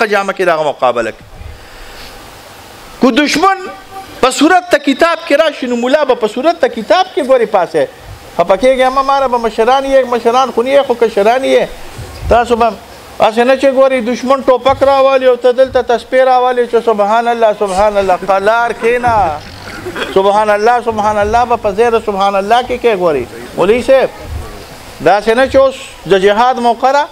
دغه جامه کې دغه مقابله کوي. کو دشمن په صورت ته کتاب کې راشي نو مولا به په صورت ته کتاب کې ګوري پاسه خفه کېږي اما ماره به مشران یې مشران خو نه خو کشران یې تاسو به اسې نه چې ګوري دشمن ټوپک راوالي او ته دلته تسبیح راوالي چې سبحان الله سبحان الله قلار کېنا سبحان الله سبحان الله به په زیر سبحان الله کې ګوري مولوي صاحب داسې نه چې اوس د جهاد موقع ده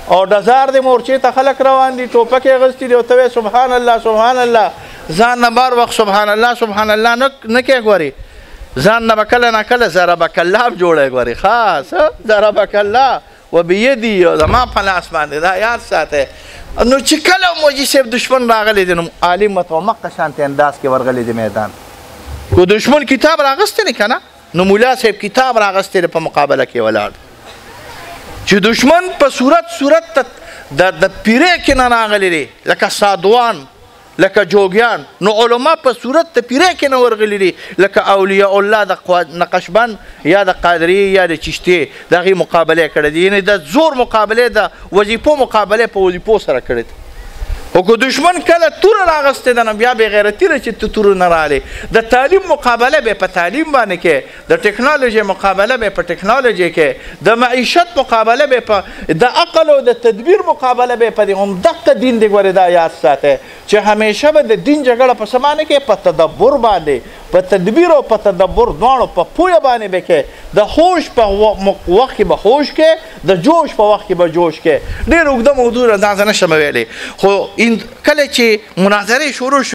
او ډزار د مورچې ته خلک روان دي ټوپک یې اغوستي دي او ته سبحان الله سبحان الله ځان نه بار وخت سبحان الله سبحان الله نه کې ګوري ځان نه به کله نه کله ضربک الله جوړی ګوري خاص ضربک الله وبیدي زما په لاس باندې دا یاد ساته نو چې کله موجي صاحب دشمن راغلی دی نو عالم ورته مقه شانتې انداز کې ورغلی دی میدان کو دشمن کتاب راغستی نه که نه نو مولا صاحب کتاب راغستی دی په مقابله کې ولاړ چې دشمن په صورت د پیرې کې نه راغلی دی لکه سادوان لکه جوګیان نو علما په صورت د پیرې کې نه ورغلي دي لکه اولیاء الله د نقشبند یا د قادري یا د چشتي دغې مقابله کړې دي یعنې د زور مقابله د وظیفو مقابله په وظیفو سره کړې ده او که دشمن کله توره راغستې ده نو بیا بې غیرتي ده چې ته توره نه راغلې د تعلیم مقابله به په تعلیم باندې کې د ټکنالوژۍ مقابله به په ټکنالوژۍ کې د معیشت مقابله به په د عقل او د تدبیر مقابله به په همدغه دین دی ګورې دا یاد ساته چې همیشه به د دین جګړه په څه باندې کې په تدبر باندې په تدبیر او په تدبر دواړو په پوهه باندې به کې د هوش په وخت کې به هوش کې د جوش په وخت کې به جوش کې ډېر اوږده موضوع ده دا زه نشم ویلی خو کله چې مناظرې شروع شو